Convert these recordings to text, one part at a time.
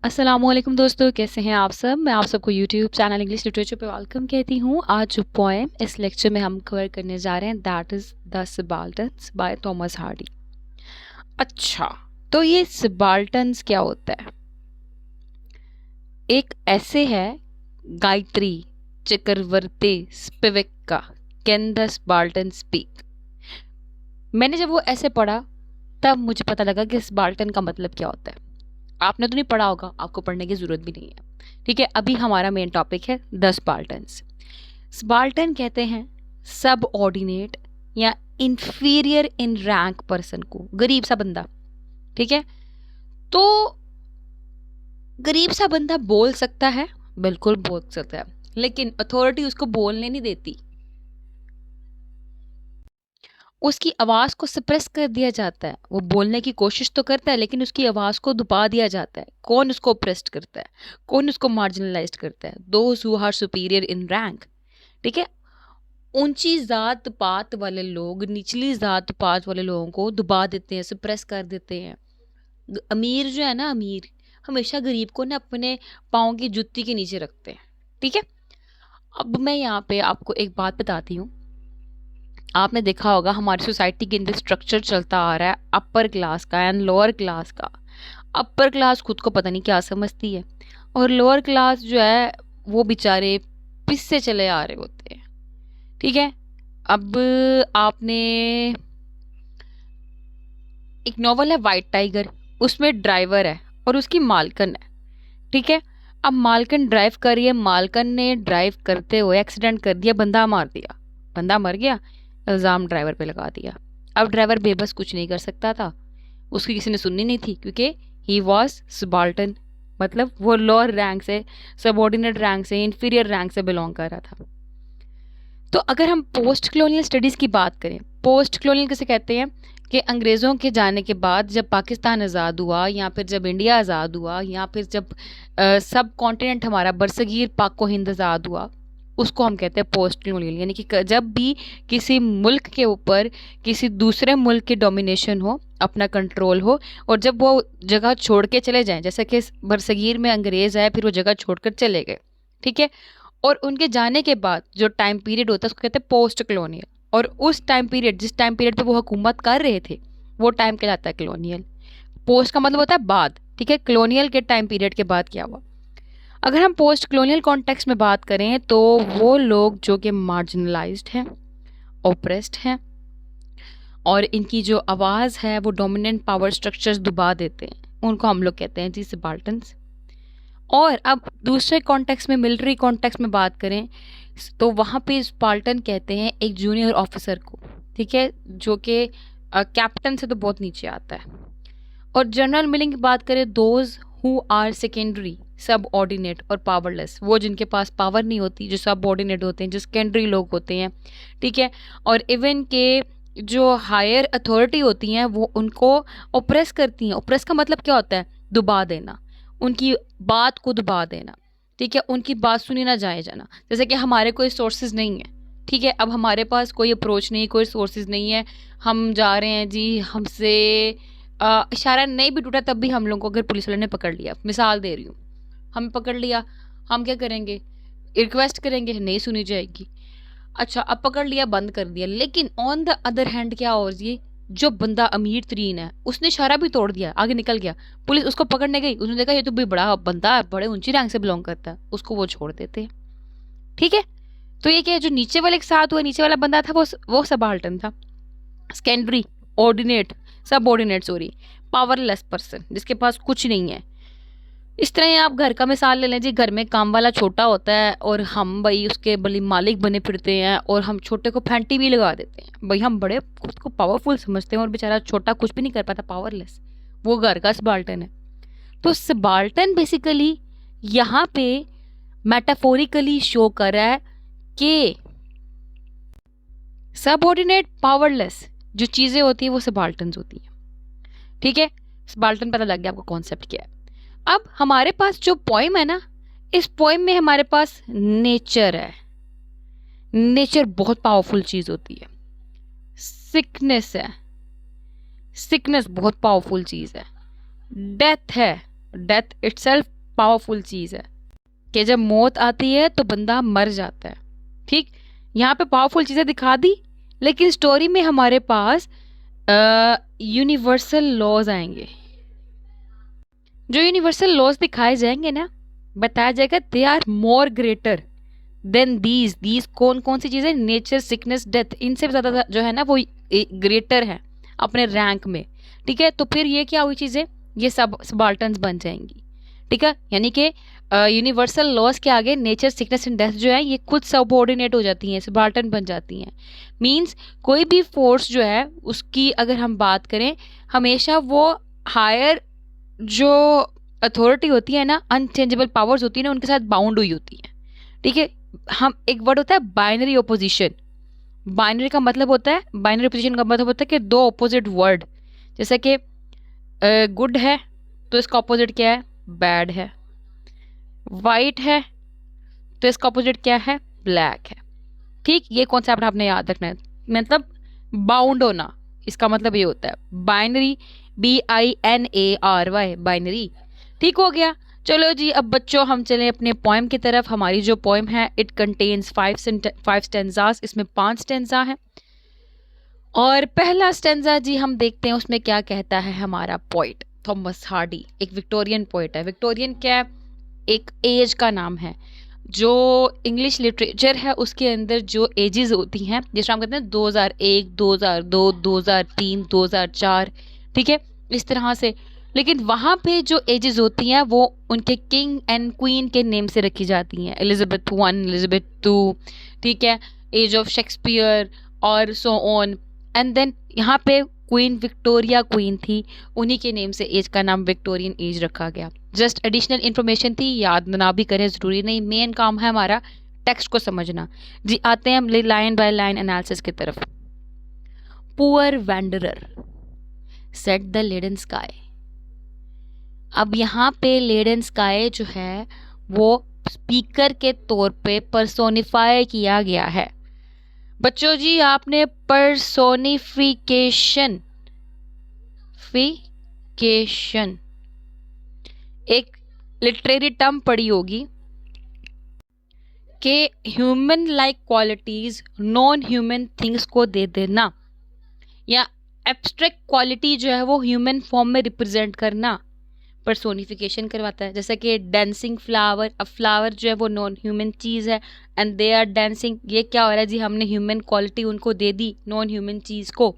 अस्सलामुअलैकुम दोस्तों, कैसे हैं आप सब। मैं आप सबको यूट्यूब चैनल इंग्लिश लिटरेचर पे वेलकम कहती हूँ। आज जो पोएम इस लेक्चर में हम कवर करने जा रहे हैं that is the subalterns by Thomas Hardy. अच्छा, तो ये सबाल्टन्स क्या होता है? एक ऐसे है गायत्री चक्रवर्ती स्पिविक का कैन द सबाल्टन स्पीक। मैंने जब वो ऐसे पढ़ा तब मुझे पता लगा कि सबाल्टन का मतलब क्या होता है। आपने तो नहीं पढ़ा होगा, आपको पढ़ने की जरूरत भी नहीं है। ठीक है, अभी हमारा मेन टॉपिक है द स्पार्टन्स। स्पार्टन कहते हैं सब ऑर्डिनेट या इंफीरियर इन रैंक पर्सन को, गरीब सा बंदा। ठीक है, तो गरीब सा बंदा बोल सकता है, बिल्कुल बोल सकता है, लेकिन अथॉरिटी उसको बोलने नहीं देती। उसकी आवाज़ को सप्रेस कर दिया जाता है। वो बोलने की कोशिश तो करता है लेकिन उसकी आवाज़ को दबा दिया जाता है। कौन उसको ऑप्रेस्ड करता है? कौन उसको मार्जिनलाइज्ड करता है? Those who are superior in rank. ठीक है, ऊंची जात पात वाले लोग निचली जात पात वाले लोगों को दबा देते हैं, सप्रेस कर देते हैं। अमीर जो है ना, अमीर हमेशा गरीब को ना अपने पाँव की जुत्ती के नीचे रखते हैं। ठीक है, अब मैं यहाँ पे आपको एक बात बताती हूँ। आपने देखा होगा हमारी सोसाइटी के अंदर स्ट्रक्चर चलता आ रहा है अपर क्लास का एंड लोअर क्लास का। अपर क्लास खुद को पता नहीं क्या समझती है और लोअर क्लास जो है वो बेचारे पिससे चले आ रहे होते हैं। ठीक है, अब आपने एक नॉवल है वाइट टाइगर, उसमें ड्राइवर है और उसकी मालकन है। ठीक है, अब मालकन ड्राइव कर रही है, मालकन ने ड्राइव करते हुए एक्सीडेंट कर दिया, बंदा मार दिया, बंदा मर गया, इल्ज़ाम ड्राइवर पे लगा दिया। अब ड्राइवर बेबस कुछ नहीं कर सकता था, उसकी किसी ने सुननी नहीं थी क्योंकि ही वॉज सबाल्टन, मतलब वो लोअर रैंक से, सबऑर्डिनेट रैंक से, इंफीरियर रैंक से बिलोंग कर रहा था। तो अगर हम पोस्ट कलोनियल स्टडीज़ की बात करें, पोस्ट कलोनियल किसे कहते हैं कि अंग्रेज़ों के जाने के बाद जब पाकिस्तान आज़ाद हुआ या फिर जब इंडिया आज़ाद हुआ या फिर जब सब कॉन्टिनेंट हमारा बरसगीर पाक व हिंद आज़ाद हुआ, उसको हम कहते हैं पोस्ट कलोनियल। यानी कि जब भी किसी मुल्क के ऊपर किसी दूसरे मुल्क की डोमिनेशन हो, अपना कंट्रोल हो, और जब वो जगह छोड़ के चले जाएं, जैसे कि बरसगीर में अंग्रेज़ आए फिर वो जगह छोड़कर चले गए। ठीक है, और उनके जाने के बाद जो टाइम पीरियड होता है उसको कहते हैं पोस्ट कलोनियल। और उस टाइम पीरियड, जिस टाइम पीरियड पे वो हुकूमत कर रहे थे, वो टाइम कहलाता है कलोनियल। पोस्ट का मतलब होता है बाद। ठीक है, कलोनियल के टाइम पीरियड के बाद क्या हुआ। अगर हम पोस्ट कलोनियल कॉन्टेक्स्ट में बात करें तो वो लोग जो कि मार्जिनलाइज्ड हैं, ओप्रेस्ड हैं, और इनकी जो आवाज़ है वो डोमिनेंट पावर स्ट्रक्चर्स दबा देते हैं, उनको हम लोग कहते हैं जी सबाल्टन्स। और अब दूसरे कॉन्टेक्स्ट में, मिलिट्री कॉन्टेक्स्ट में बात करें तो वहाँ पे स्पार्टन कहते हैं एक जूनियर ऑफिसर को। ठीक है, जो कि कैप्टन से तो बहुत नीचे आता है। और जनरल मीनिंग की बात करें, दोज हु आर सेकेंडरी सब ऑर्डिनेट और पावरलेस, वो जिनके पास पावर नहीं होती, जो सब ऑर्डिनेट होते हैं, जो सेकेंडरी लोग होते हैं। ठीक है, और इवन के जो हायर अथॉरिटी होती हैं वो उनको ओप्रेस करती हैं। ओप्रेस का मतलब क्या होता है? दबा देना, उनकी बात को दबा देना। ठीक है, उनकी बात सुनी ना जाए जाना। जैसे कि हमारे कोई सोर्सेज नहीं है, ठीक है, अब हमारे पास कोई अप्रोच नहीं, कोई सोर्सेज नहीं है, हम जा रहे हैं जी, हमसे इशारा नहीं भी टूटा तब भी हम लोगों को अगर पुलिस वाले ने पकड़ लिया, मिसाल दे रही हूँ, हमें पकड़ लिया, हम क्या करेंगे? रिक्वेस्ट करेंगे, नहीं सुनी जाएगी। अच्छा, अब पकड़ लिया, बंद कर दिया, लेकिन ऑन द अदर हैंड क्या हो रही है, जो बंदा अमीर तरीन है उसने इशारा भी तोड़ दिया, आगे निकल गया, पुलिस उसको पकड़ने गई, उसने देखा ये तो भी बड़ा बंदा है, बड़े ऊंची रैंक से बिलोंग करता है, उसको वो छोड़ देते हैं। ठीक है, तो ये क्या है, जो नीचे वाले के साथ हुआ, नीचे वाला बंदा था वो सबाल्टन था, सेकेंडरी, ऑर्डिनेट, सब ऑर्डिनेट, सॉरी, पावरलेस पर्सन, जिसके पास कुछ नहीं है। इस तरह ही आप घर का मिसाल ले लें जी, घर में काम वाला छोटा होता है और हम भाई उसके बड़ी मालिक बने फिरते हैं और हम छोटे को फैंटी भी लगा देते हैं, भाई हम बड़े खुद को पावरफुल समझते हैं और बेचारा छोटा कुछ भी नहीं कर पाता, पावरलेस, वो घर का सबाल्टन है। तो सबाल्टन बेसिकली यहाँ पे मेटाफोरिकली शो कर रहा है कि सबऑर्डिनेट, पावरलेस जो चीज़ें होती है वो सबाल्टन्स होती हैं। ठीक है, सबाल्टन पता लग गया आपको कॉन्सेप्ट क्या है। अब हमारे पास जो पोइम है ना, इस पोइम में हमारे पास नेचर है। नेचर बहुत पावरफुल चीज होती है। सिकनेस है, सिकनेस बहुत पावरफुल चीज है। डेथ है, डेथ इटसेल्फ पावरफुल चीज़ है कि जब मौत आती है तो बंदा मर जाता है। ठीक, यहाँ पे पावरफुल चीज़ें दिखा दी, लेकिन स्टोरी में हमारे पास यूनिवर्सल लॉज आएंगे। जो यूनिवर्सल लॉज दिखाए जाएंगे ना, बताया जाएगा they are more greater than these कौन कौन सी चीज़ें, नेचर, सिकनेस, डेथ, इनसे भी ज़्यादा जो है ना वो ग्रेटर है अपने रैंक में। ठीक है, तो फिर ये क्या हुई चीज़ें, ये सब सबाल्टन्स बन जाएंगी। ठीक है, यानी कि यूनिवर्सल लॉज के आगे नेचर, सिकनेस एंड डेथ जो है ये खुद सबऑर्डिनेट हो जाती हैं, सबाल्टन बन जाती हैं। मींस कोई भी फोर्स जो है उसकी अगर हम बात करें, हमेशा वो हायर जो अथॉरिटी होती है ना, अनचेंजेबल पावर्स होती है ना, उनके साथ बाउंड हुई होती है। ठीक है, हम एक वर्ड होता है बाइनरी ओपोजिशन। बाइनरी का मतलब होता है, बाइनरी ओपोजिशन का मतलब होता है कि दो ऑपोजिट वर्ड, जैसे कि गुड है तो इसका ऑपोजिट क्या है, बैड है। वाइट है तो इसका ऑपोजिट क्या है, ब्लैक है। ठीक, ये कॉन्सेप्ट आपने याद रखना है, मतलब बाउंड होना, इसका मतलब ये होता है बाइनरी, BINARY, बाइनरी। ठीक हो गया। चलो जी, अब बच्चों हम चलें अपने पोएम की तरफ। हमारी जो पोएम है इट कंटेन्स 5 स्टेंजास, इसमें 5 स्टेंजा हैं। और पहला स्टेंजा जी हम देखते हैं उसमें क्या कहता है हमारा पोइट थॉमस हार्डी। एक विक्टोरियन पोइट है। विक्टोरियन क्या है, एक एज का नाम है। जो इंग्लिश लिटरेचर है उसके अंदर जो एजेस होती हैं, जैसे हम कहते हैं 2001, 2002, 2003, 2004, ठीक है, इस तरह से। लेकिन वहाँ पे जो एजेस होती हैं वो उनके किंग एंड क्वीन के नेम से रखी जाती हैं, एलिजाबेथ 1, एलिजाबेथ 2, ठीक है, एज ऑफ शेक्सपियर और सो ऑन। एंड देन यहाँ पे क्वीन विक्टोरिया क्वीन थी, उन्हीं के नेम से एज का नाम विक्टोरियन एज रखा गया। जस्ट एडिशनल इन्फॉर्मेशन थी, याद ना भी करें ज़रूरी नहीं, मेन काम है हमारा टेक्स्ट को समझना। जी आते हैं हम लाइन बाय लाइन एनालिसिस की तरफ। Poor wanderer said the laden sky. अब यहाँ पे लेडन स्काई जो है वो स्पीकर के तौर पे पर्सोनिफाई किया गया है। बच्चों जी आपने पर्सोनिफिकेशन एक लिटरेरी टर्म पढ़ी होगी कि human like qualities non human things को दे देना, या एब्स्ट्रैक्ट क्वालिटी जो है वो ह्यूमन फॉर्म में रिप्रेजेंट करना पर्सोनिफिकेशन करवाता है। जैसे कि डांसिंग फ्लावर, अब फ्लावर जो है वो नॉन ह्यूमन चीज़ है एंड दे आर डांसिंग, ये क्या हो रहा है जी, हमने ह्यूमन क्वालिटी उनको दे दी नॉन ह्यूमन चीज़ को,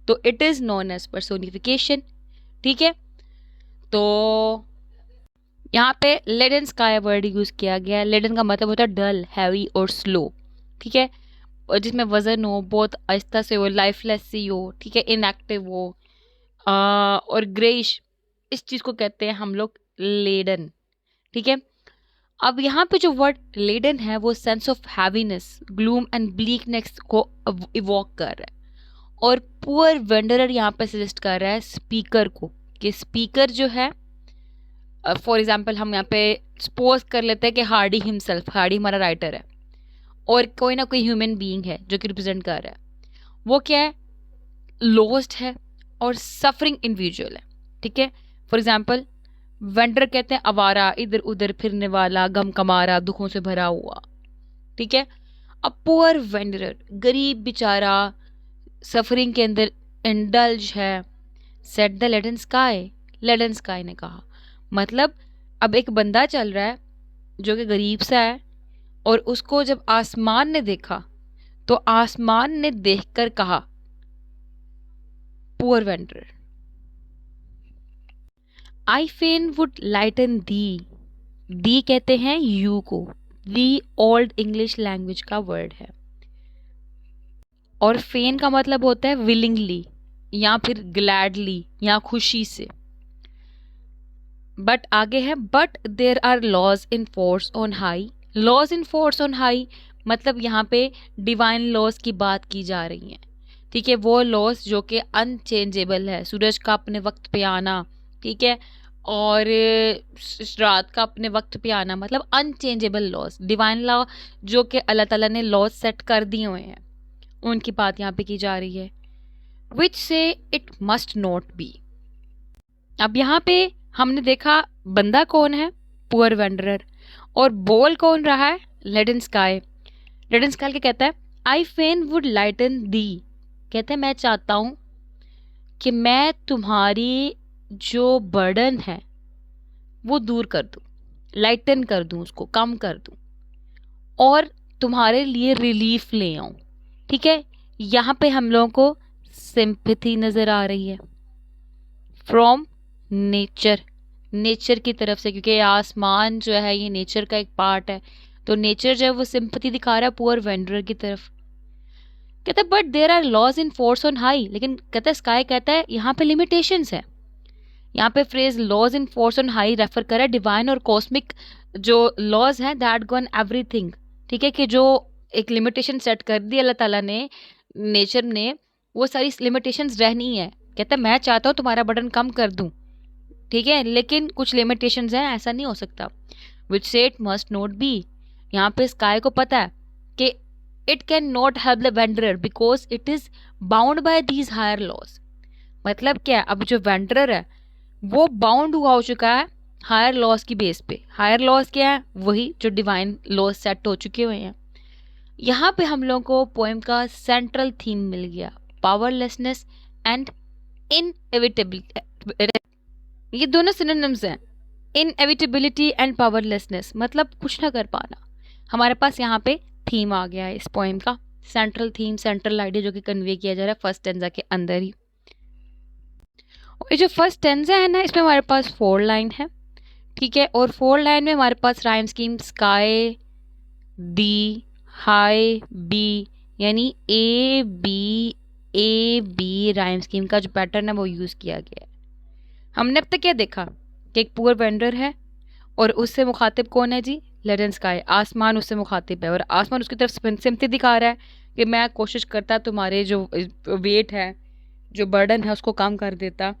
तो it is known as personification. ठीक है, तो यहाँ पे लेडन स्काई वर्ड यूज़ किया गया है। लेडन का मतलब होता है डल, हैवी और स्लो, ठीक है, और जिसमें वजन हो, बहुत आहिस्ता से हो, लाइफलेस सी हो, ठीक है, इनएक्टिव हो, और ग्रेइश, इस चीज़ को कहते हैं हम लोग लेडन। ठीक है, अब यहाँ पे जो वर्ड लेडन है वो sense of heaviness, gloom and bleakness को इवॉक कर रहा है। और पुअर वेंडरर यहाँ पे सजेस्ट कर रहा है स्पीकर को, कि स्पीकर जो है, फॉर एग्जाम्पल हम यहाँ पे सपोज कर लेते हैं कि हार्डी हिमसेल्फ, हार्डी हमारा राइटर है और कोई ना कोई ह्यूमन बीइंग है जो कि रिप्रेजेंट कर रहा है, वो क्या है, लोस्ट है और सफरिंग इंडिविजुअल है। ठीक है, फॉर एग्जाम्पल वेंडर कहते हैं आवारा, इधर उधर फिरने वाला, गम कमारा, दुखों से भरा हुआ। ठीक है, अब पुअर वेंडरर गरीब बेचारा, सफरिंग के अंदर इंडल्ज है। Set the laden sky, laden sky ने कहा, मतलब अब एक बंदा चल रहा है जो कि गरीब सा है, और उसको जब आसमान ने देखा तो आसमान ने देखकर कहा पुअर वेंडरर, आई फेन वुड लाइटन दी। दी कहते हैं यू को, दी ओल्ड इंग्लिश लैंग्वेज का वर्ड है, और फेन का मतलब होता है विलिंगली या फिर ग्लैडली या खुशी से। बट आगे है, but there are laws in force on high. Laws in force on high मतलब यहाँ पे डिवाइन लॉज की बात की जा रही है। ठीक है, वो लॉज जो कि अनचेंजेबल है, सूरज का अपने वक्त पे आना, ठीक है, और रात का अपने वक्त पे आना, मतलब अनचेंजेबल लॉज, डिवाइन लॉ जो कि अल्लाह ताला ने लॉज सेट कर दिए हुए हैं, उनकी बात यहाँ पे की जा रही है। विच से इट मस्ट नॉट बी। अब यहाँ पे हमने देखा बंदा कौन है, पुअर वेंडरर, और बोल कौन रहा है, लेडन स्काई। लेडन स्काई क्या कहता है, आई फेन वुड लाइटन दी, कहते हैं मैं चाहता हूं कि मैं तुम्हारी जो बर्डन है वो दूर कर दूं, लाइटन कर दूं, उसको कम कर दूं और तुम्हारे लिए रिलीफ ले आऊं। ठीक है, यहाँ पे हम लोगों को सिंपैथी नजर आ रही है फ्रॉम नेचर, नेचर की तरफ से, क्योंकि आसमान जो है ये नेचर का एक पार्ट है, तो नेचर जो है वो सिंपैथी दिखा रहा है पुअर वेंडरर की तरफ। कहता है but there are laws in force on high, लेकिन कहता है स्काई कहता है यहाँ पे लिमिटेशंस है। यहाँ पे phrase laws in force on high refer कर रहा है डिवाइन और कॉस्मिक जो लॉज हैं दैट गवर्न एवरीथिंग। ठीक है, कि जो एक लिमिटेशन सेट कर दी अल्लाह ताला ने, नेचर ने, वो सारी लिमिटेशंस रहनी है। कहता है मैं चाहता हूँ तुम्हारा बटन कम कर दूं, ठीक है, लेकिन कुछ लिमिटेशंस हैं, ऐसा नहीं हो सकता। विच से इट मस्ट नॉट बी, यहाँ पे स्काई को पता है कि it can not help the wanderer because it is bound by these higher laws. मतलब क्या है, अब जो वेंडरर है वो बाउंड हुआ हो चुका है हायर लॉज की बेस पे। हायर लॉज क्या है, वही जो डिवाइन लॉज सेट हो चुके हुए हैं। यहाँ पे हम लोगों को पोएम का सेंट्रल थीम मिल गया, पावरलेसनेस एंड इनएविटेबिलिटी। ये दोनों सिनोनिम्स हैं, इनएविटेबिलिटी एंड पावरलेसनेस, मतलब कुछ ना कर पाना। हमारे पास यहाँ पे थीम आ गया है इस पोएम का, सेंट्रल थीम, सेंट्रल आइडिया जो कि कन्वे किया जा रहा है फर्स्ट टेंजा के अंदर ही। ये जो फर्स्ट टेंजा है ना, इसमें हमारे पास 4 लाइन है। ठीक है, और 4 लाइन में हमारे पास राइम स्कीम स्काई, दी, हाई, बी, यानी ए बी राइम स्कीम का जो पैटर्न है वो यूज़ किया गया है। हमने अब तक क्या देखा कि एक पुअर वेंडर है और उससे मुखातिब कौन है जी, लेडन स्काई, आसमान उससे मुखातिब है, और आसमान उसकी तरफ सिम्पैथी दिखा रहा है कि मैं कोशिश करता तुम्हारे जो वेट है, जो बर्डन है उसको कम कर देता,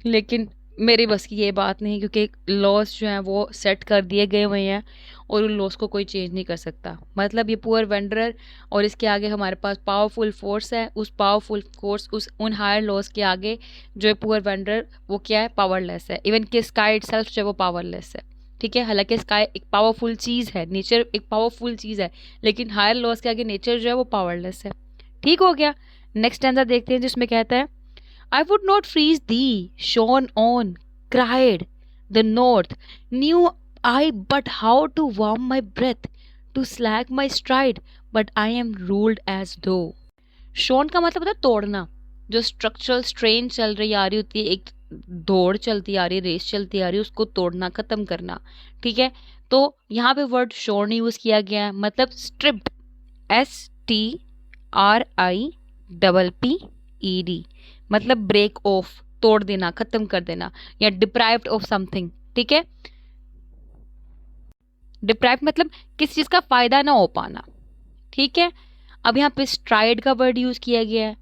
लेकिन मेरी बस की ये बात नहीं, क्योंकि लॉस जो हैं वो सेट कर दिए गए हुए हैं और उन लॉस को कोई चेंज नहीं कर सकता। मतलब ये पुअर वेंडरर और इसके आगे हमारे पास पावरफुल फोर्स है, उस पावरफुल फोर्स, उस उन हायर लॉस के आगे जो है पुअर वेंडरर वो क्या है, पावरलेस है। इवन कि स्काई इटसेल्फ जो है वो पावरलेस है। ठीक है, हालांकि स्काई एक पावरफुल चीज़ है, नेचर एक पावरफुल चीज़ है, लेकिन हायर लॉस के आगे नेचर जो है वो पावरलेस है। ठीक हो गया। नेक्स्ट स्टैंजा देखते हैं जिसमें कहता है, I would not freeze thee, shone on, cried the north. Knew I but how to warm my breath, to slack my stride, but I am ruled as though. Shone का मतलब होता है तोड़ना, जो स्ट्रक्चरल स्ट्रेन चल रही आ रही होती है, एक दौड़ चलती आ रही है, रेस चलती आ रही है, उसको तोड़ना, खत्म करना। ठीक है, तो यहाँ पे वर्ड शोन यूज किया गया है, मतलब स्ट्रिप्ड, STRIPPED, मतलब ब्रेक ऑफ, तोड़ देना, खत्म कर देना, या डिप्राइव्ड ऑफ समथिंग। ठीक है, डिप्राइव्ड मतलब किसी चीज का फायदा ना हो पाना। ठीक है, अब यहाँ पे स्ट्राइड का वर्ड यूज किया गया है,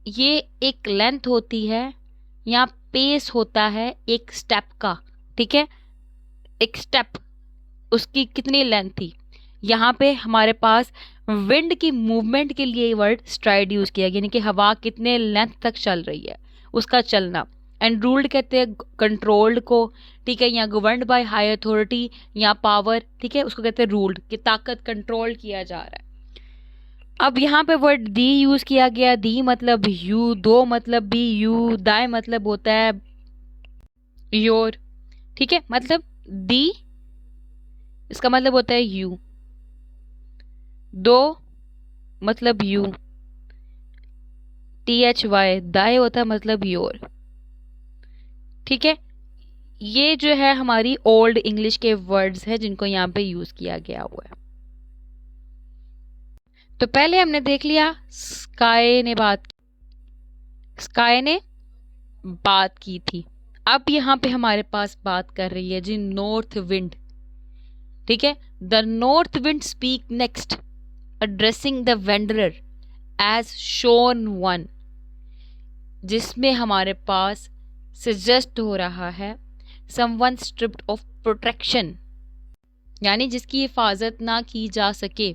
ये एक लेंथ होती है या पेस होता है एक स्टेप का। ठीक है, एक स्टेप उसकी कितनी लेंथ थी, यहाँ पे हमारे पास विंड की मूवमेंट के लिए वर्ड स्ट्राइड यूज किया गया, यानी कि हवा कितने लेंथ तक चल रही है उसका चलना। एंड रूल्ड कहते हैं कंट्रोल्ड को। ठीक है, या गवर्नड बाय हाई अथॉरिटी या पावर, ठीक है, उसको कहते हैं रूल्ड, कि ताकत कंट्रोल किया जा रहा है। अब यहाँ पे वर्ड दी यूज किया गया, दी मतलब यू, दो मतलब भी यू, दाए मतलब होता है योर। ठीक है, मतलब दी इसका मतलब होता है यू, दो मतलब यू, THY दाए होता है मतलब योर। ठीक है, ये जो है हमारी ओल्ड इंग्लिश के वर्ड्स हैं जिनको यहाँ पे यूज किया गया हुआ है। तो पहले हमने देख लिया स्काई ने बात की थी। अब यहाँ पे हमारे पास बात कर रही है जी नॉर्थ विंड। ठीक है, the north wind speak next, addressing the wanderer as shown one, जिसमें हमारे पास सजेस्ट हो रहा है someone stripped of protection, यानी जिसकी हिफाजत ना की जा सके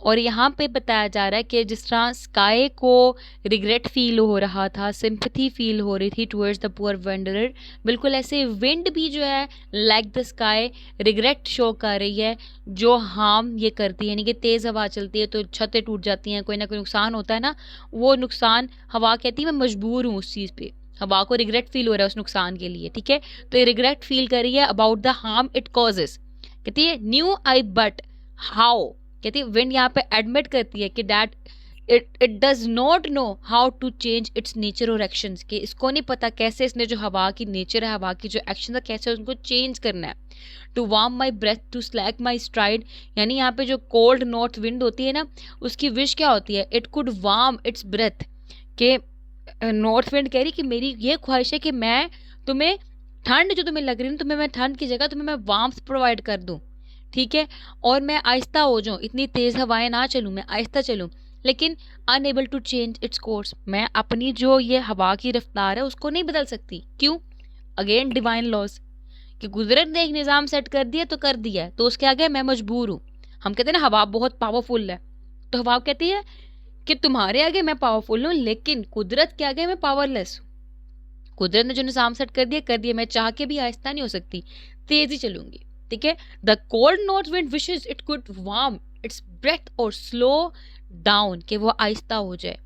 और यहाँ पे बताया जा रहा है कि जिस तरह स्काई को रिग्रेट फील हो रहा था, सिंपैथी फील हो रही थी टुवर्ड्स द पुअर वेंडरर, बिल्कुल ऐसे विंड भी जो है like the sky regret show कर रही है जो हार्म ये करती है। यानी कि तेज़ हवा चलती है तो छतें टूट जाती हैं, कोई ना कोई नुकसान होता है ना, वो नुकसान हवा कहती है मैं मजबूर हूँ उस चीज़ पे, हवा को रिग्रेट फील हो रहा है उस नुकसान के लिए, ठीक है। तो ये रिग्रेट फील कर रही है about the harm it causes. कहती है न्यू आई बट हाउ, कहती है विंड यहाँ पे एडमिट करती है कि that it does not know how to change its nature और एक्शंस, कि इसको नहीं पता कैसे इसने जो हवा की नेचर है, हवा की जो एक्शन है, कैसे उनको चेंज करना है। To warm my breath to slack my stride, यानी यहाँ पे जो कोल्ड नॉर्थ विंड होती है ना, उसकी विश क्या होती है, it could warm it's breath, के नॉर्थ विंड कह रही कि मेरी ये ख्वाहिश है कि मैं तुम्हें ठंड जो तुम्हें लग रही है तुम्हें मैं ठंड की जगह तुम्हें मैं वार्मथ प्रोवाइड कर दूं, ठीक है, और मैं आहिस्ता हो जाऊं, इतनी तेज हवाएं ना चलूं, मैं आहिस्ता चलूं, लेकिन unable to change its course, मैं अपनी जो ये हवा की रफ्तार है उसको नहीं बदल सकती। क्यों? अगेन डिवाइन लॉज, कि कुदरत ने एक निज़ाम सेट कर दिया तो कर दिया है, तो उसके आगे मैं मजबूर हूँ। हम कहते हैं ना हवा बहुत पावरफुल है, तो हवा कहती है कि तुम्हारे आगे मैं पावरफुल हूँ, लेकिन कुदरत के आगे मैं पावरलेस हूँ। कुदरत ने जो निज़ाम सेट कर दिया कर दिया, मैं चाह के भी आहिस्ता नहीं हो सकती, तेजी चलूंगी, ठीक है। The cold north wind wishes it could warm it's breath और स्लो डाउन, कि वो आहिस्ता हो जाए,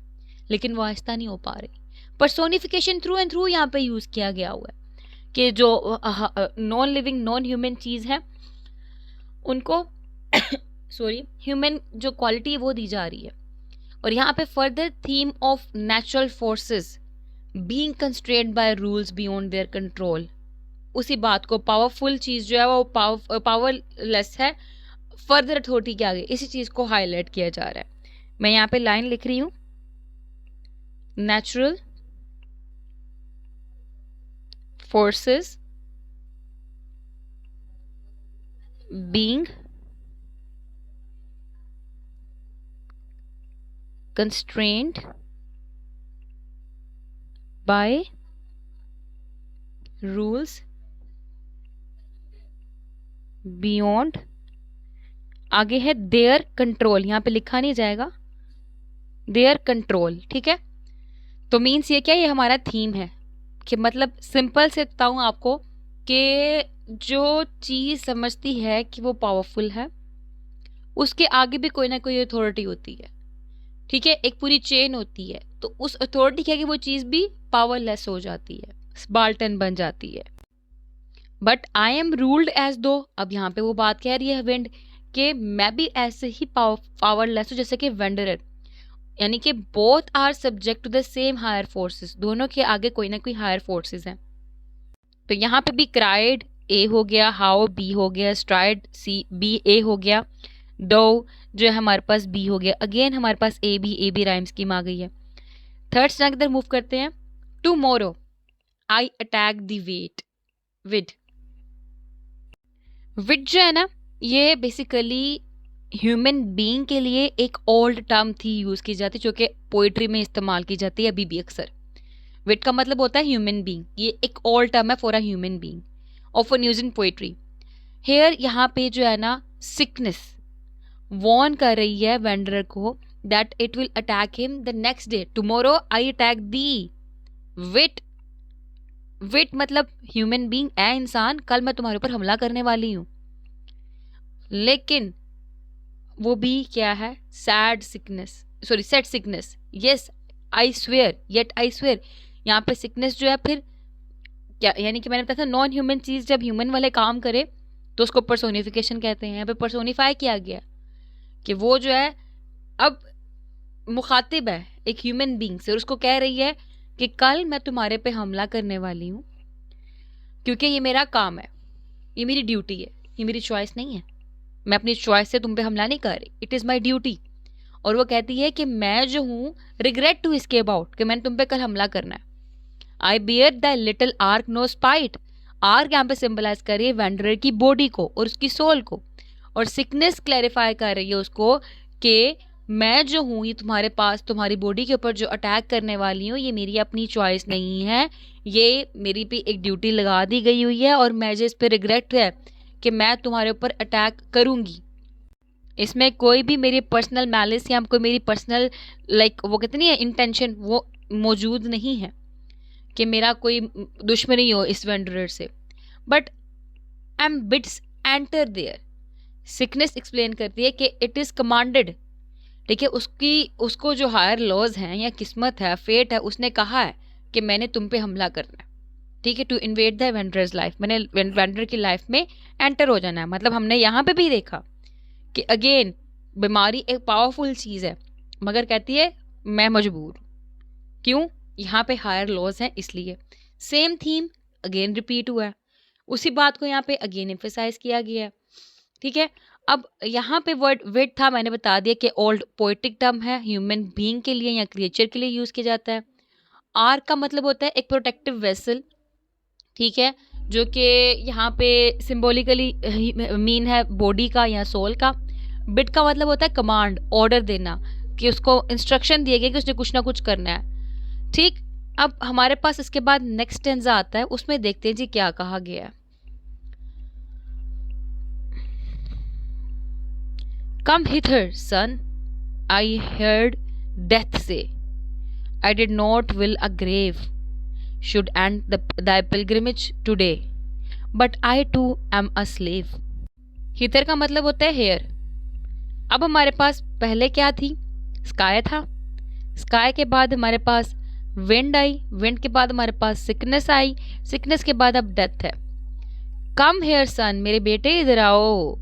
लेकिन वो आहिस्ता नहीं हो पा रही। पर्सोनिफिकेशन थ्रू एंड थ्रू यहाँ पे यूज किया गया हुआ है कि जो नॉन लिविंग नॉन ह्यूमन चीज है उनको सॉरी ह्यूमन जो क्वालिटी है वो दी जा रही है। और यहाँ पे further theme of natural forces being constrained by rules beyond their control, उसी बात को पावरफुल चीज जो है वो पावरलेस है फर्दर अथॉरिटी के आगे, इसी चीज को हाईलाइट किया जा रहा है। मैं यहाँ पे लाइन लिख रही हूं, natural forces being constrained by rules beyond, आगे है देयर कंट्रोल, यहां पे लिखा नहीं जाएगा देयर कंट्रोल, ठीक है। तो मीन्स ये क्या, ये हमारा थीम है कि मतलब सिंपल से बताऊं आपको कि जो चीज समझती है कि वो पावरफुल है उसके आगे भी कोई ना कोई अथॉरिटी होती है, ठीक है, एक पूरी चेन होती है, तो उस अथॉरिटी के आगे वो चीज भी पावरलेस हो जाती है, स्पार्टन बन जाती है। But I am ruled as though, अब यहाँ पे वो बात कह रही है विंड कि मैं भी ऐसे ही पावरलेस हूँ जैसे कि वेंडरर, यानी कि both are subject to the same higher forces, दोनों के आगे कोई ना कोई हायर फोर्सेस हैं। तो यहाँ पे भी क्राइड ए हो गया, हाउ बी हो गया, स्ट्राइड सी बी ए हो गया, डो जो है हमारे पास बी हो गया, अगेन हमारे पास ए बी राइम स्कीम आ गई है। थर्ड स्टैंड की तरफ मूव करते हैं। Tomorrow I attack the wait with, with जो है ना ये बेसिकली ह्यूमन बीइंग के लिए एक ओल्ड टर्म थी यूज की जाती, जो कि पोइट्री में इस्तेमाल की जाती है अभी भी अक्सर। विट का मतलब होता है ह्यूमन बीइंग, ये एक ओल्ड टर्म है for a human being, often used in poetry. Here यहाँ पे जो है ना सिकनेस वॉर्न कर रही है वेंडरर को that it will attack him the next day, tomorrow I attack thee wight, wight मतलब ह्यूमन बीइंग है इंसान, कल मैं तुम्हारे ऊपर हमला करने वाली हूं। लेकिन वो भी क्या है, sad sickness, sorry sad sickness, yes I swear yet I swear, यहाँ पे सिकनेस जो है फिर क्या, यानी कि मैंने बताया था नॉन ह्यूमन चीज जब ह्यूमन वाले काम करे तो उसको पर्सोनिफिकेशन कहते हैं। यहाँ पे पर्सोनिफाई किया गया कि वो जो है अब मुखातिब है एक ह्यूमन बीइंग से और उसको कह रही है कि कल मैं तुम्हारे पे हमला करने वाली हूँ, क्योंकि ये मेरा काम है, ये मेरी ड्यूटी है, ये मेरी चॉइस नहीं है, मैं अपनी चॉइस से तुम पे हमला नहीं कर रही, इट इज़ माई ड्यूटी। और वो कहती है कि मैं जो हूँ रिग्रेट टू इसके अबाउट कि मैंने तुम पे कल हमला करना है। I bear the little ark no spite, ark यहाँ पे सिंबलाइज कर रही है वेंडरर की बॉडी को और उसकी सोल को, और सिकनेस क्लैरिफाई कर रही है उसको कि मैं जो हूँ ये तुम्हारे पास तुम्हारी बॉडी के ऊपर जो अटैक करने वाली हूँ ये मेरी अपनी चॉइस नहीं है, ये मेरी पे एक ड्यूटी लगा दी गई हुई है और मुझे इस पर रिग्रेट है कि मैं तुम्हारे ऊपर अटैक करूंगी। इसमें कोई भी मेरी पर्सनल मैलिस या कोई मेरी पर्सनल वो कहते नहीं है इंटेंशन, वो मौजूद नहीं है कि मेरा कोई दुश्मनी हो इस वेंडरर से। But M bits enter there. Sickness explain करती है कि इट इज़ कमांडेड, ठीक है, उसको जो हायर लॉज हैं या किस्मत है, फेट है, उसने कहा है कि मैंने तुम पे हमला करना है, ठीक है, टू इन्वेड द वेंडरर्स लाइफ, मैंने वेंडर की लाइफ में एंटर हो जाना है। मतलब हमने यहाँ पे भी देखा कि अगेन बीमारी एक पावरफुल चीज़ है, मगर कहती है मैं मजबूर। क्यों? यहाँ पे हायर लॉज हैं इसलिए। सेम थीम अगेन रिपीट हुआ है, उसी बात को यहाँ पे अगेन एम्फेसाइज किया गया है, ठीक है। अब यहाँ पे वर्ड वेट था, मैंने बता दिया कि ओल्ड पोएटिक टर्म है, ह्यूमन बीइंग के लिए या क्रिएचर के लिए यूज़ किया जाता है। आर का मतलब होता है एक प्रोटेक्टिव वेसल, ठीक है, जो कि यहाँ पे सिंबॉलिकली मीन है बॉडी का या सोल का। बिट का मतलब होता है कमांड, ऑर्डर देना, कि उसको इंस्ट्रक्शन दिए गए कि उसने कुछ ना कुछ करना है, ठीक। अब हमारे पास इसके बाद नेक्स्ट टेंजा आता है, उसमें देखते हैं जी क्या कहा गया है। Come hither, son, I heard death say, I did not will a grave should end thy pilgrimage today, but I too am a slave. हितर का मतलब होता है हेयर। अब हमारे पास पहले क्या थी? स्काई था। स्काई के बाद हमारे पास विंड आई, विंड के बाद हमारे पास सिकनेस आई, सिकनेस के बाद अब डेथ है। कम हेयर सन, मेरे बेटे इधर आओ।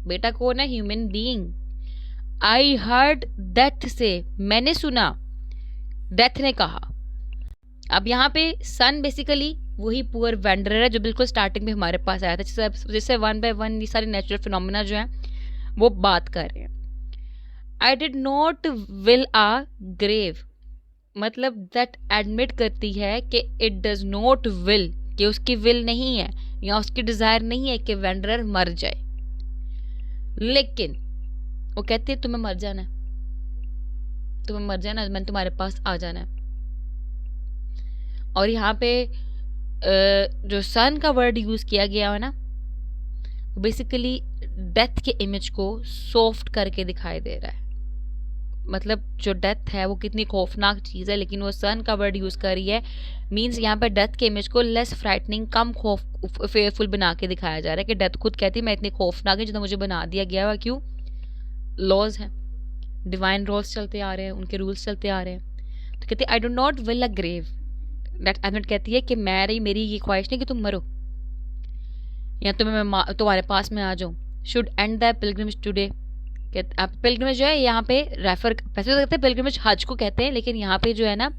बेटा कौन है? Human being. I heard death से, मैंने सुना, डेथ ने कहा। अब यहाँ पे सन बेसिकली वही पुअर वेंडरर है जो बिल्कुल स्टार्टिंग में हमारे पास आया था, जिससे वन बाय वन ये सारे नेचुरल फिनोमेना जो हैं वो बात कर रहे हैं। I did not will a grave, मतलब दैट एडमिट करती है कि इट डज नॉट विल, कि उसकी विल नहीं है या उसकी डिजायर नहीं है कि वेंडरर मर जाए, लेकिन वो कहती है तुम्हें मर जाना है, तुम्हें मर जाना है, मैंने तुम्हारे पास आ जाना है। और यहाँ पे जो सन का वर्ड यूज किया गया है ना, बेसिकली डेथ के इमेज को सॉफ्ट करके दिखाई दे रहा है। मतलब जो डेथ है वो कितनी खौफनाक चीज़ है, लेकिन वो सन का वर्ड यूज़ कर रही है, मीन्स यहाँ पे डेथ के इमेज को लेस फ्राइटनिंग, कम खौफ फेयरफुल बना के दिखाया जा रहा है कि डेथ खुद कहती है मैं इतनी खौफनाक है जितना मुझे बना दिया गया है। क्यों? लॉज हैं, डिवाइन रूल्स चलते आ रहे हैं, उनके रूल्स चलते आ रहे हैं। तो कहती है I do not will a grave, that admit कहती है कि मेरी ये ख्वाहिश नहीं कि तुम मरो या तुम्हें तुम्हारे पास में आ जाऊँ। Should end the pilgrimage today, आप पिलग्रिमेज जो है यहाँ पे रेफर वैसे तो कहते हैं पिलग्रिमेज हज को कहते हैं, लेकिन यहाँ पे जो है ना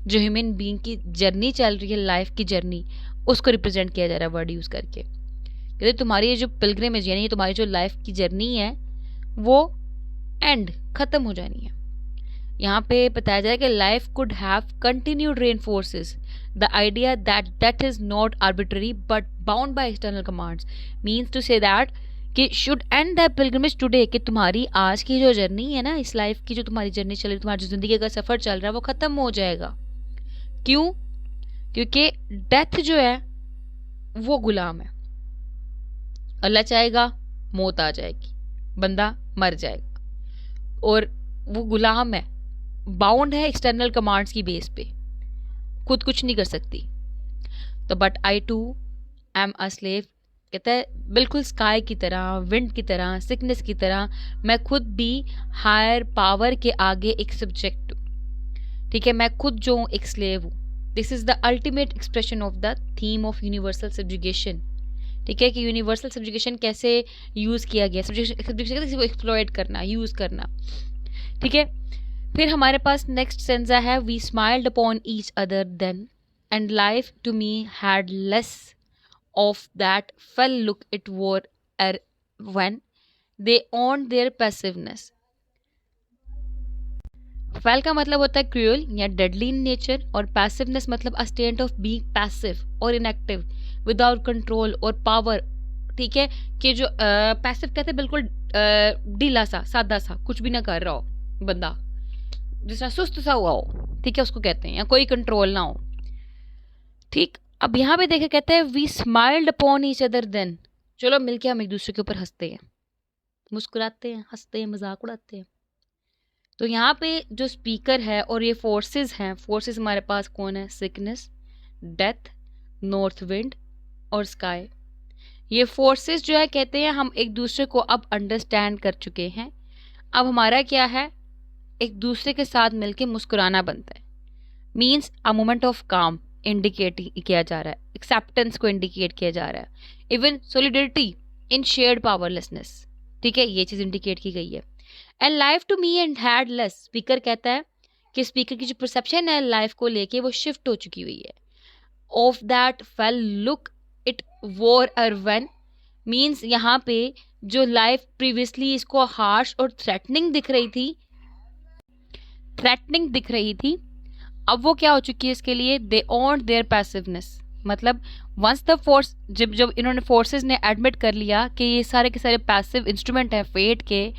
जो ह्यूमन बीइंग की जर्नी चल रही है, लाइफ की जर्नी, उसको रिप्रेजेंट किया जा रहा है वर्ड यूज करके। कहते तुम्हारी ये जो पिलग्रिमेज यानी तुम्हारी जो लाइफ की जर्नी है वो एंड खत्म हो जानी है। यहाँ पे बताया जाए कि life could have continued reinforces the idea that that is not arbitrary but bound by external commands, means to say that कि should end the pilgrimage today, कि तुम्हारी आज की जो जर्नी है ना, इस लाइफ की जो तुम्हारी जर्नी चल रही है, तुम्हारी जो जिंदगी का सफर चल रहा है वो खत्म हो जाएगा। क्यों? क्योंकि डेथ जो है वो गुलाम है। अल्लाह चाहेगा मौत आ जाएगी, बंदा मर जाएगा, और वो गुलाम है, बाउंड है एक्सटर्नल कमांड्स की बेस पे, खुद कुछ नहीं कर सकती। तो but I too am a slave, कहता है बिल्कुल स्काई की तरह, विंड की तरह, सिकनेस की तरह, मैं खुद भी हायर पावर के आगे एक सब्जेक्ट हूँ, ठीक है, मैं खुद जो हूँ एक स्लेव हूँ। This is the ultimate expression of the theme of universal subjugation, ठीक है, कि यूनिवर्सल सब्जुगेशन कैसे यूज किया गया, सब्जुगेशन को एक्सप्लॉइट करना, यूज करना, ठीक है। फिर हमारे पास नेक्स्ट सेंजा है, we smiled upon each other then and life to me had less of that fell look it wore when they owned their passiveness. Fail का मतलब होता है क्रूअल या डेडली इन नेचर, और पैसिवनेस मतलब a state of being passive और inactive without control और power, ठीक है, कि जो पैसिव कहते हैं बिल्कुल ढीला सा, सादा सा, कुछ भी ना कर रहा हो बंदा, जिस तरह सुस्त सा हुआ हो, ठीक है, उसको कहते हैं, या कोई कंट्रोल ना हो, ठीक। अब यहाँ पे देखे कहते हैं we smiled upon each other then, चलो मिलके हम एक दूसरे के ऊपर हंसते हैं, मुस्कुराते हैं, हंसते हैं, मजाक उड़ाते हैं। तो यहाँ पे जो स्पीकर है और ये फोर्सेस हैं, फोर्सेस हमारे पास कौन है? सिकनेस, डेथ, नॉर्थ विंड और स्काई। ये फोर्सेस जो है कहते हैं हम एक दूसरे को अब अंडरस्टैंड कर चुके हैं। अब हमारा क्या है? एक दूसरे के साथ मिलके मुस्कुराना बनता है। मीन्स अ मोमेंट ऑफ काम इंडिकेट किया जा रहा है, एक्सेप्टेंस को इंडिकेट किया जा रहा है, even solidarity in shared powerlessness. ठीक है, ये चीज़ इंडिकेट की गई है। And life to me and had less, speaker कहता है कि स्पीकर की जो परसेप्शन है लाइफ को लेके वो शिफ्ट हो चुकी हुई है। Of that fell look it वोर अर वन, मीन्स यहाँ पे जो लाइफ प्रीवियसली इसको हार्श और थ्रेटनिंग दिख रही थी, अब वो क्या हो चुकी है इसके लिए? दे ओन्ड देयर पैसिवनेस। मतलब वंस द फोर्स, जब जब इन्होंने फोर्सेस ने एडमिट कर लिया कि ये सारे के सारे पैसिव इंस्ट्रूमेंट है फेट के,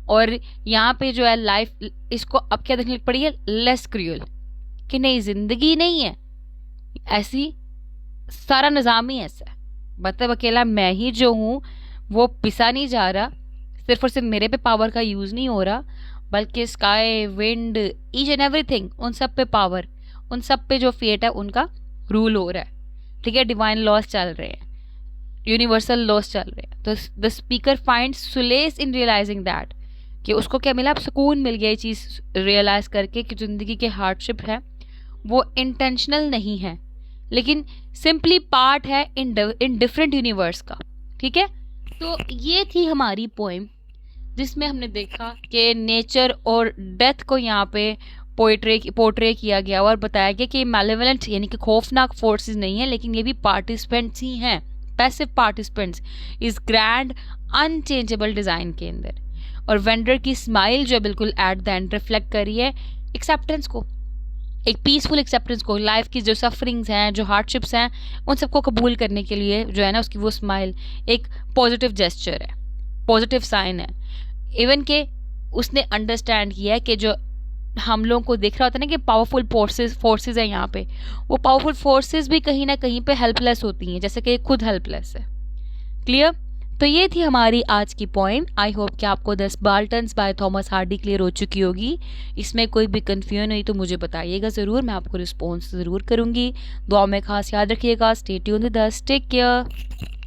और यहाँ पे जो है लाइफ इसको अब क्या देखने लग पड़ी है? लेस क्रूअल, कि नहीं जिंदगी नहीं है ऐसी, सारा निज़ाम ही ऐसा है। मतलब अकेला मैं ही जो हूँ वो पिसा नहीं जा रहा, सिर्फ और सिर्फ मेरे पे पावर का यूज़ नहीं हो रहा, बल्कि sky, wind, each and everything, उन सब पे पावर, उन सब पे जो फेट है उनका रूल हो रहा है। ठीक है, डिवाइन लॉस चल रहे हैं, यूनिवर्सल लॉस चल रहे हैं। तो the speaker finds solace in realising that, कि उसको क्या मिला? अब सुकून मिल गया ये चीज़ रियलाइज करके कि ज़िंदगी के हार्डशिप है वो इंटेंशनल नहीं है, लेकिन सिंपली पार्ट है इन डिफरेंट यूनिवर्स का। ठीक है, तो ये थी हमारी पोएम जिसमें हमने देखा कि नेचर और डेथ को यहाँ पे पोर्ट्रे किया गया और बताया गया कि मैलेवलेंट यानी कि खौफनाक फोर्सेस नहीं है, लेकिन ये भी पार्टिसिपेंट्स ही हैं, पैसिव पार्टिसिपेंट्स इस ग्रैंड अनचेंजेबल डिज़ाइन के अंदर। और वेंडर की स्माइल जो बिल्कुल एट द एंड रिफ्लेक्ट करी है एक्सेप्टेंस को, एक पीसफुल एक्सेप्टेंस को, लाइफ की जो सफरिंग्स हैं, जो हार्डशिप्स हैं, उन सबको कबूल करने के लिए जो है ना उसकी वो स्माइल एक पॉजिटिव जेस्चर है, पॉजिटिव साइन है। इवन के उसने अंडरस्टैंड किया है कि जो हम लोगों को दिख रहा होता है ना कि पावरफुल फोर्सेस है यहाँ पे, वो पावरफुल फोर्सेस भी कहीं ना कहीं पे हेल्पलेस होती हैं, जैसे कि खुद हेल्पलेस है। क्लियर? तो ये थी हमारी आज की पॉइंट। आई होप कि आपको the Spartans bye Thomas Hardy clear हो चुकी होगी। इसमें कोई भी कन्फ्यूजन हुई तो मुझे बताइएगा ज़रूर, मैं आपको रिस्पॉन्स ज़रूर करूँगी। दुआ में खास याद रखिएगा। Stay tuned with us, take care.